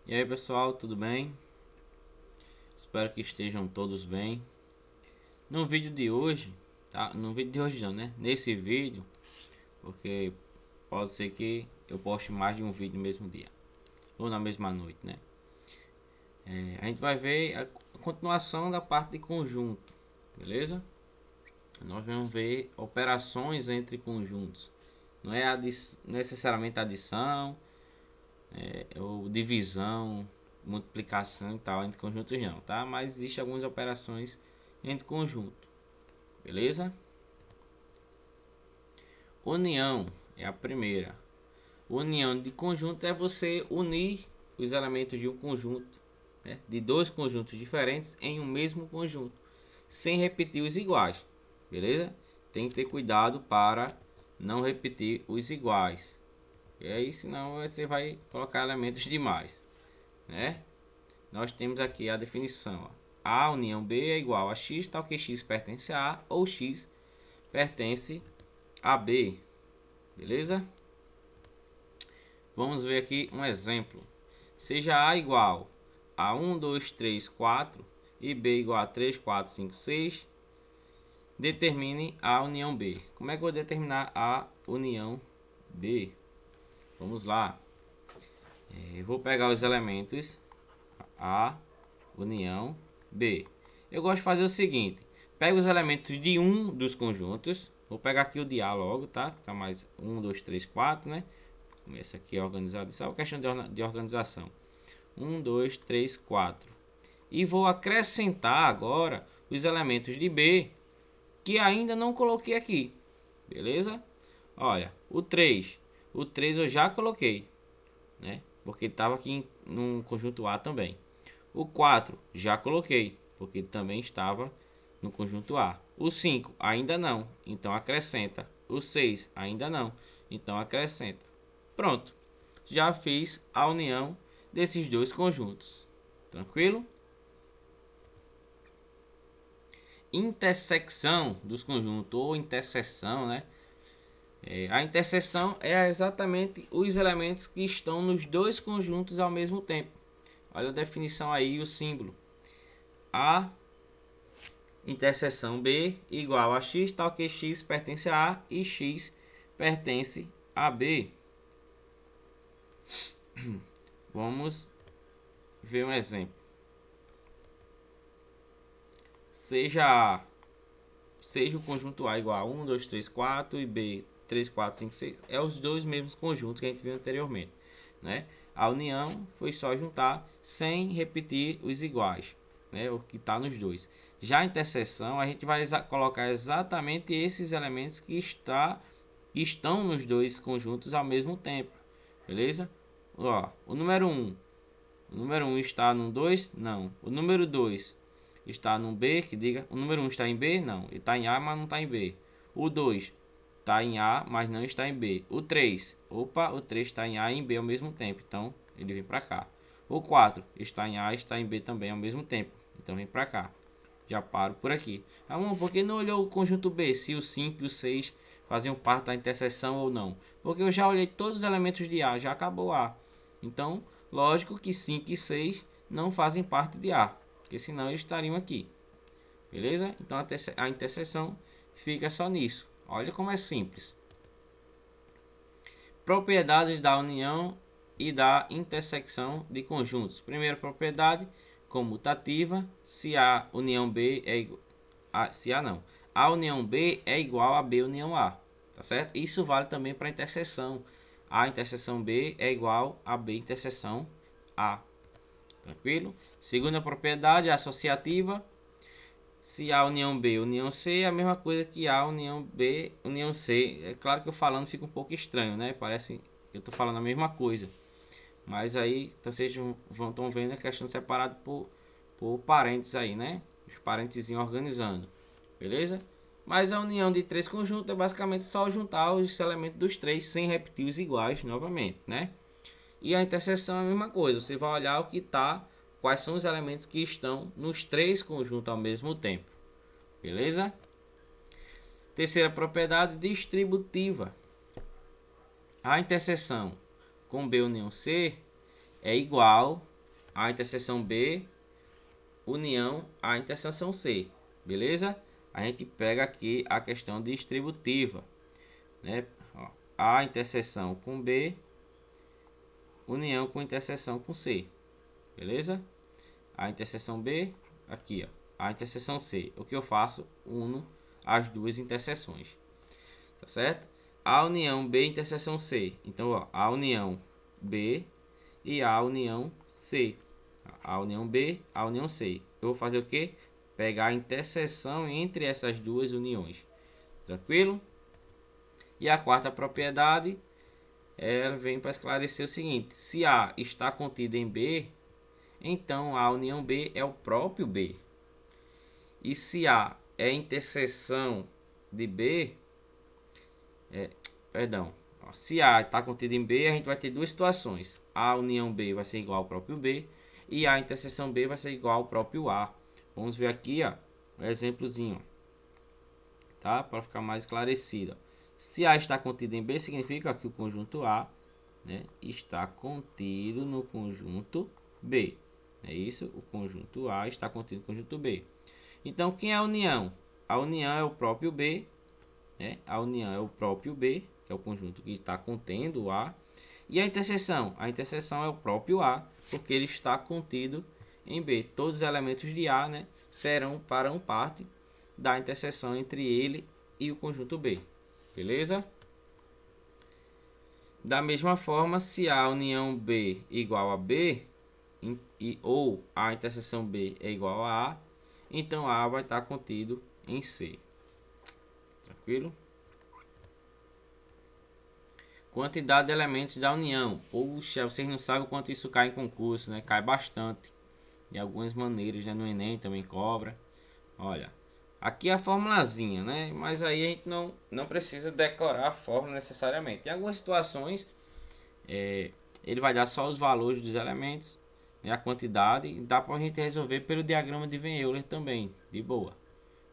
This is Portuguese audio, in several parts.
E aí pessoal, tudo bem? Espero que estejam todos bem. No vídeo de hoje, tá? No vídeo de hoje não, né? Nesse vídeo, porque pode ser que eu poste mais de um vídeo no mesmo dia ou na mesma noite, né? A gente vai ver a continuação da parte de conjunto, beleza? Nós vamos ver operações entre conjuntos. Não é necessariamente adição, ou divisão, multiplicação e tal entre conjuntos não, tá? Mas existe algumas operações entre conjunto, beleza? União é a primeira. União de conjunto é você unir os elementos de um conjunto, né? De dois conjuntos diferentes em um mesmo conjunto, sem repetir os iguais, beleza? Tem que ter cuidado para não repetir os iguais, e aí senão você vai colocar elementos demais, né? Nós temos aqui a definição, ó. A união B é igual a x, tal que x pertence a A ou x pertence a B, beleza? Vamos ver aqui um exemplo. Seja A igual a 1, 2, 3, 4 e B igual a 3, 4, 5, 6, determine a união B. Como é que eu vou determinar a união B? Vamos lá. Eu vou pegar os elementos A, união B. Eu gosto de fazer o seguinte: pego os elementos de um dos conjuntos. Vou pegar aqui o de A logo, tá? Tá mais 1, 2, 3, 4, né? Começa aqui organizado. Isso é uma questão de organização. 1, 2, 3, 4. E vou acrescentar agora os elementos de B que ainda não coloquei aqui. Beleza? Olha, o 3. O 3 eu já coloquei, né? Porque estava aqui no conjunto A também. O 4 já coloquei, porque também estava no conjunto A. O 5 ainda não, então acrescenta. O 6 ainda não, então acrescenta. Pronto, já fiz a união desses dois conjuntos. Tranquilo? Intersecção dos conjuntos ou interseção, né? A interseção é exatamente os elementos que estão nos dois conjuntos ao mesmo tempo. Olha a definição aí, o símbolo. A interseção B igual a x, tal que x pertence a A e x pertence a B. Vamos ver um exemplo. Seja o conjunto A igual a 1, 2, 3, 4 e B 3, 4, 5, 6. É os dois mesmos conjuntos que a gente viu anteriormente, né? A união foi só juntar sem repetir os iguais, né? O que está nos dois. Já a interseção, a gente vai colocar exatamente esses elementos que estão nos dois conjuntos ao mesmo tempo, beleza? Ó, o número 1. O número 1 está no 2? Não. O número 2 está no B, que diga. O número 1 está em B? Não. Ele está em A, mas não está em B. O 2 está em A, mas não está em B. O 3, opa, o 3 está em A e em B ao mesmo tempo, então ele vem para cá. O 4 está em A e está em B também ao mesmo tempo, então vem para cá. Já paro por aqui. Por que não olhou o conjunto B, se o 5 e o 6 faziam parte da interseção ou não? Porque eu já olhei todos os elementos de A, já acabou A. Então, lógico que 5 e 6 não fazem parte de A, porque senão eles estariam aqui. Beleza? Então a interseção fica só nisso. Olha como é simples. Propriedades da união e da intersecção de conjuntos. Primeira propriedade, comutativa. Se a união B é igual a união B é igual a B união A, tá certo? Isso vale também para a interseção. A interseção B é igual a B interseção A. Tranquilo? Segunda propriedade, associativa. Se A união B união C é a mesma coisa que A união B união C. É claro que eu falando fica um pouco estranho, né? Parece que eu estou falando a mesma coisa. Mas aí vocês estão vendo a questão separada por parênteses aí, né? Os parênteses organizando. Beleza? Mas a união de três conjuntos é basicamente só juntar os elementos dos três sem repetir os iguais novamente, né? E a interseção é a mesma coisa. Você vai olhar o que está, quais são os elementos que estão nos três conjuntos ao mesmo tempo. Beleza? Terceira propriedade, distributiva. A interseção com B união C é igual A interseção B, união a interseção C, beleza? A gente pega aqui a questão distributiva, né? Ó, A interseção com B, união com interseção com C, beleza? A interseção B, aqui, ó, a interseção C. O que eu faço? Uno as duas interseções, tá certo? A união B interseção C. Então, ó, a união B e a união C. A união B, a união C. Eu vou fazer o que? Pegar a interseção entre essas duas uniões. Tranquilo? E a quarta propriedade, ela vem para esclarecer o seguinte: se A está contida em B, então a união B é o próprio B. E se A é interseção de B, se A está contido em B, a gente vai ter duas situações. A união B vai ser igual ao próprio B e a interseção B vai ser igual ao próprio A. Vamos ver aqui, ó, um exemplozinho, tá? Para ficar mais esclarecido. Se A está contido em B, significa que o conjunto A, né, está contido no conjunto B. É isso? O conjunto A está contido no conjunto B. Então, quem é a união? A união é o próprio B, né? A união é o próprio B, que é o conjunto que está contendo o A. E a interseção? A interseção é o próprio A, porque ele está contido em B. Todos os elementos de A, né, farão parte da interseção entre ele e o conjunto B. Beleza? Da mesma forma, se a união B igual a B, ou a interseção B é igual a A, então A vai estar contido em C. Tranquilo? Quantidade de elementos da união. Puxa, vocês não sabem o quanto isso cai em concurso, né? Cai bastante. De algumas maneiras, né? No Enem também cobra. Olha, aqui é a formulazinha, né? Mas aí a gente não precisa decorar a fórmula necessariamente. Em algumas situações, ele vai dar só os valores dos elementos, né? A quantidade. Dá pra gente resolver pelo diagrama de Van Euler também, de boa.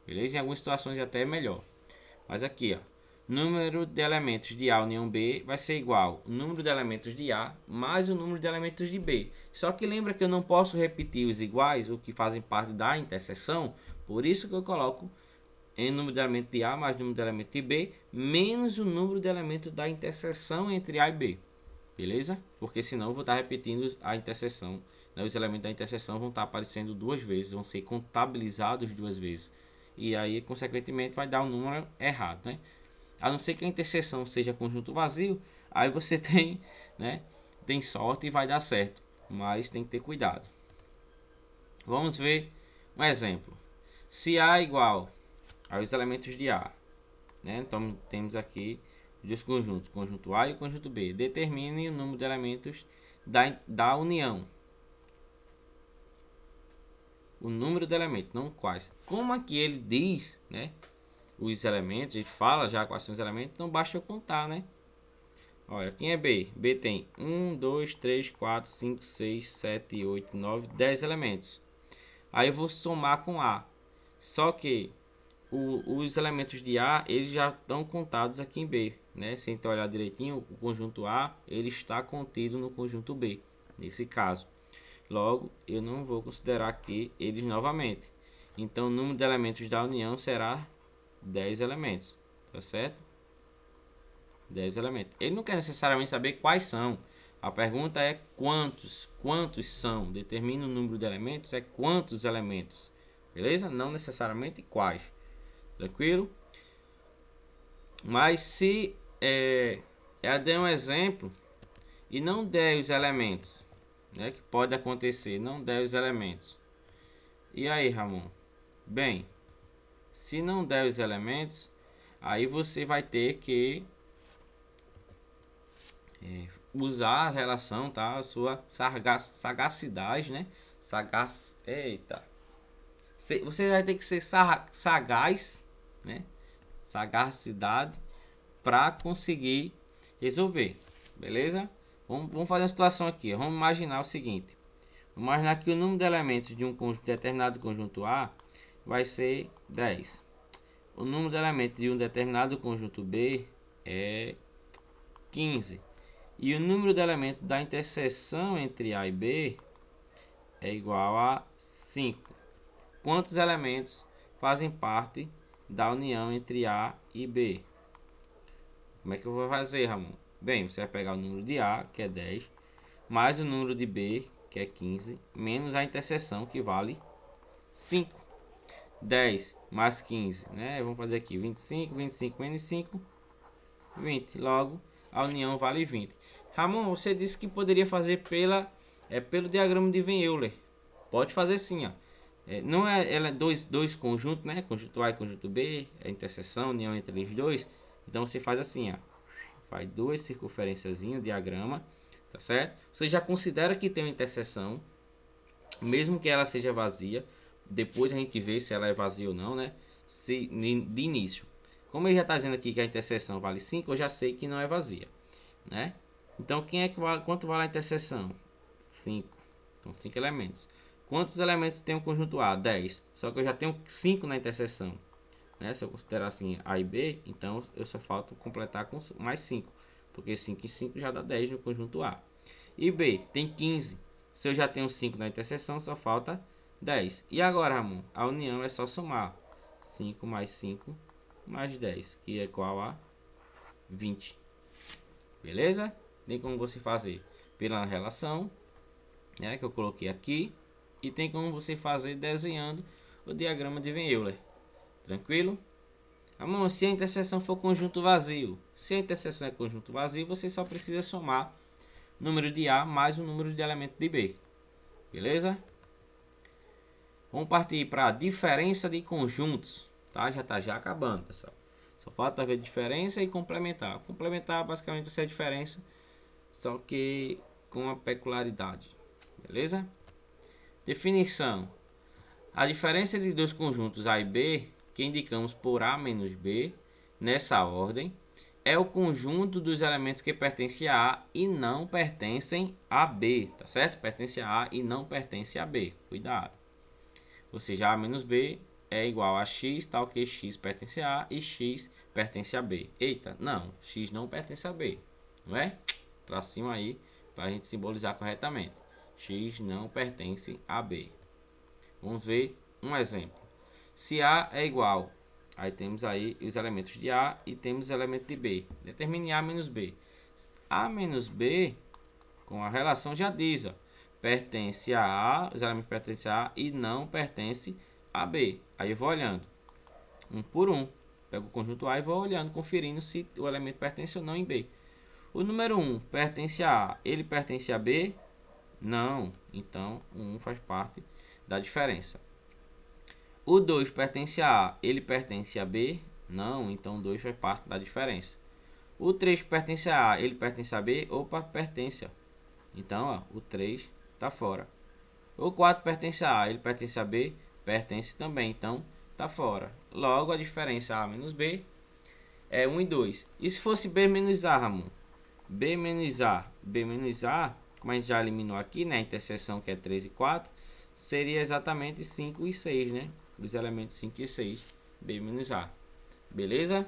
Beleza? Em algumas situações até é melhor. Mas aqui, ó, número de elementos de A união B vai ser igual ao número de elementos de A mais o número de elementos de B. Só que lembra que eu não posso repetir os iguais, o que fazem parte da interseção. Por isso que eu coloco em número de elementos de A mais o número de elementos de B, menos o número de elementos da interseção entre A e B. Beleza? Porque senão eu vou estar repetindo a interseção. Os elementos da interseção vão estar aparecendo duas vezes, vão ser contabilizados duas vezes. E aí, consequentemente, vai dar um número errado, né? A não ser que a interseção seja conjunto vazio, aí você tem, né, tem sorte e vai dar certo. Mas tem que ter cuidado. Vamos ver um exemplo. Se A é igual aos elementos de A, né? Então temos aqui os dois conjuntos, conjunto A e o conjunto B. Determine o número de elementos da união. O número de elementos, não quais. Como aqui ele diz, né, os elementos, ele fala já quais são os elementos, não basta eu contar, né? Olha, quem é B? B tem 1, 2, 3, 4, 5, 6, 7, 8, 9, 10 elementos. Aí eu vou somar com A. Só que os elementos de A, eles já estão contados aqui em B, né? Se a gente olhar direitinho, o conjunto A, ele está contido no conjunto B, nesse caso. Logo, eu não vou considerar aqui eles novamente. Então, o número de elementos da união será 10 elementos, tá certo? 10 elementos. Ele não quer necessariamente saber quais são. A pergunta é quantos são. Determina o número de elementos, é quantos elementos. Beleza? Não necessariamente quais. Tranquilo? Mas se eu der um exemplo e não der os elementos, né, que pode acontecer, não der os elementos. E aí, Ramon? Bem, se não der os elementos, aí você vai ter que usar a relação, tá? A sua sagacidade, né? Eita. Você vai ter que ser sagaz, né? Sagacidade para conseguir resolver, beleza? Vamos fazer uma situação aqui. Vamos imaginar o seguinte. Vamos imaginar que o número de elementos de um determinado conjunto A vai ser 10. O número de elementos de um determinado conjunto B é 15. E o número de elementos da interseção entre A e B é igual a 5. Quantos elementos fazem parte da união entre A e B? Como é que eu vou fazer, Ramon? Bem, você vai pegar o número de A, que é 10, mais o número de B, que é 15, menos a interseção, que vale 5. 10 mais 15, né? Vamos fazer aqui 25, 25 menos 5, 20. Logo, a união vale 20. Ramon, você disse que poderia fazer pelo diagrama de Van Euler. Pode fazer sim, ó. Não é, ela é dois conjuntos, né? Conjunto A e conjunto B, é interseção, união entre os dois. Então você faz assim, ó. Faz duas circunferênciazinhas, diagrama, tá certo? Você já considera que tem uma interseção, mesmo que ela seja vazia. Depois a gente vê se ela é vazia ou não, né? De início. Como ele já está dizendo aqui que a interseção vale 5, eu já sei que não é vazia, né? Então, quanto vale a interseção? 5. Então, 5 elementos. Quantos elementos tem o conjunto A? 10. Só que eu já tenho 5 na interseção, né? Se eu considerar assim A e B, então eu só falta completar com mais 5. Porque 5 e 5 já dá 10 no conjunto A. E B tem 15. Se eu já tenho 5 na interseção, só falta 10. E agora, Ramon? A união é só somar 5 mais 5 mais 10, que é igual a 20. Beleza? Tem como você fazer pela relação, né, que eu coloquei aqui. E tem como você fazer desenhando o diagrama de Van Euler. Tranquilo? Ramon, se a interseção for conjunto vazio. Se a interseção é conjunto vazio, você só precisa somar o número de A mais o número de elemento de B. Beleza? Vamos partir para a diferença de conjuntos, tá? Já está acabando, pessoal. Só falta ver diferença e complementar. Complementar basicamente vai ser a diferença, só que com a peculiaridade. Beleza? Definição. A diferença de dois conjuntos A e B, que indicamos por A menos B, nessa ordem, é o conjunto dos elementos que pertencem a A e não pertencem a B, tá certo? Pertence a A e não pertence a B. Cuidado. Ou seja, A menos B é igual a X, tal que X pertence a A e X pertence a B. Eita, não, X não pertence a B, não é? Tracinho aí para a gente simbolizar corretamente. X não pertence a B. Vamos ver um exemplo. Se A é igual, aí temos aí os elementos de A e temos os elementos de B. Determine A menos B. A menos B, com a relação já diz, ó, pertence a A, os elementos pertencem a A e não pertence a B. Aí eu vou olhando, um por um. Pego o conjunto A e vou olhando, conferindo se o elemento pertence ou não em B. O número 1 pertence a A, ele pertence a B? Não, então o 1 faz parte da diferença. O 2 pertence a A, ele pertence a B? Não, então o 2 faz parte da diferença. O 3 pertence a A, ele pertence a B? Opa, pertence. Então, ó, o 3 está fora. O 4 pertence a A, ele pertence a B? Pertence também, então está fora. Logo, a diferença A menos B é 1 e 2. E se fosse B menos A, Ramon? B menos A, como a gente já eliminou aqui, né? A interseção que é 3 e 4, seria exatamente 5 e 6, né? Os elementos 5 e 6, B menos A. Beleza?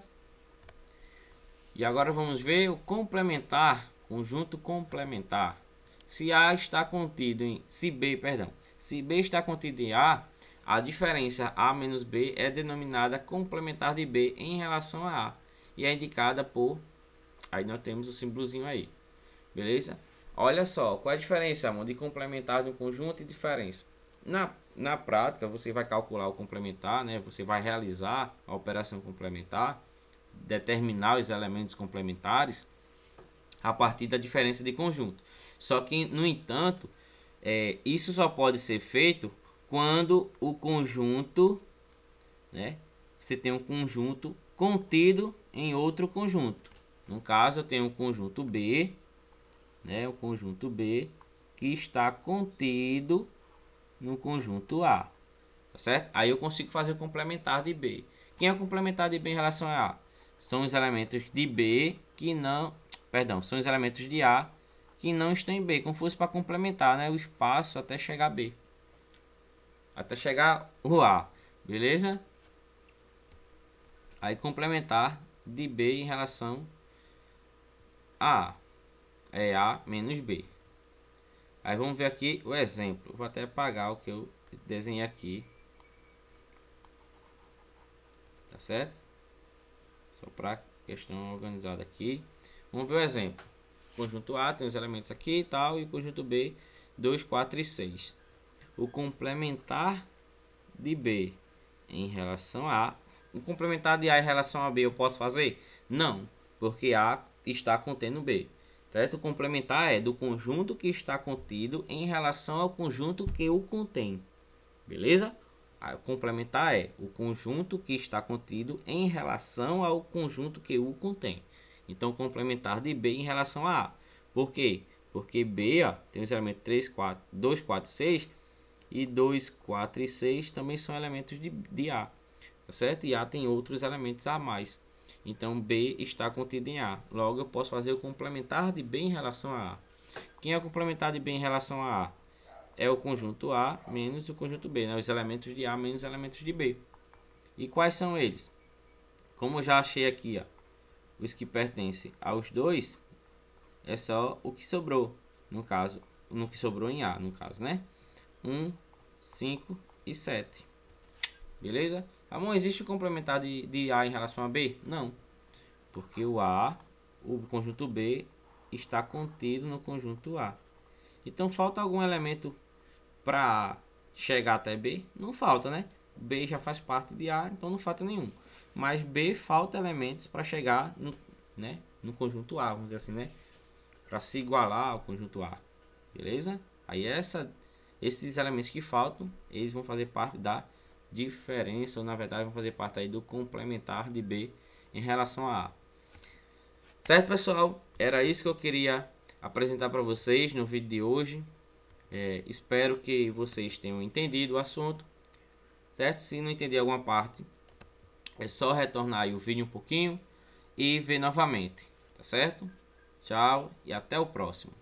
E agora vamos ver o complementar, conjunto complementar. Se A está contido em... Se B está contido em A, a diferença A menos B é denominada complementar de B em relação a A. E é indicada por... Aí nós temos o símbolozinho aí. Beleza? Olha só, qual é a diferença, amor, de complementar de um conjunto e diferença? Na prática, você vai calcular o complementar, né? Você vai realizar a operação complementar, determinar os elementos complementares a partir da diferença de conjunto. Só que, no entanto, isso só pode ser feito quando o conjunto, né? Você tem um conjunto contido em outro conjunto. No caso, eu tenho um conjunto B, né? O conjunto B que está contido no conjunto A, tá certo? Aí eu consigo fazer o complementar de B. Quem é o complementar de B em relação a A? São os elementos de B que não... Perdão, são os elementos de A que não estão em B, como fosse para complementar, né? O espaço até chegar a B. Até chegar o A, beleza? Aí complementar de B em relação a A. É A menos B. Aí vamos ver aqui o exemplo. Vou até apagar o que eu desenhei aqui. Tá certo? Só para questão organizada aqui. Vamos ver o exemplo. Conjunto A tem os elementos aqui e tal. E o conjunto B, 2, 4 e 6. O complementar de B em relação a A. O complementar de A em relação a B eu posso fazer? Não, porque A está contendo B. Certo? O complementar é do conjunto que está contido em relação ao conjunto que o contém. Beleza? O complementar é o conjunto que está contido em relação ao conjunto que o contém. Então, complementar de B em relação a A. Por quê? Porque B tem os elementos 3, 4, 2, 4, 6. E 2, 4 e 6 também são elementos de A. Tá certo? E A tem outros elementos a mais. Então, B está contido em A. Logo, eu posso fazer o complementar de B em relação a A. Quem é o complementar de B em relação a A? É o conjunto A menos o conjunto B, né? Os elementos de A menos os elementos de B. E quais são eles? Como eu já achei aqui, ó, os que pertencem aos dois, é só o que sobrou, no caso, no que sobrou em A, no caso, né? 1, 5 e 7. Beleza? Amor, existe o complementar de A em relação a B? Não. Porque o conjunto B, está contido no conjunto A. Então, falta algum elemento para chegar até B? Não falta, né? B já faz parte de A, então não falta nenhum. Mas B falta elementos para chegar no conjunto A, vamos dizer assim, né? Para se igualar ao conjunto A. Beleza? Aí esses elementos que faltam, eles vão fazer parte da diferença, ou na verdade vão fazer parte aí do complementar de B em relação a A. Certo, pessoal? Era isso que eu queria apresentar para vocês no vídeo de hoje. Espero que vocês tenham entendido o assunto, certo? Se não entender alguma parte, é só retornar aí o vídeo um pouquinho e ver novamente, tá certo? Tchau e até o próximo.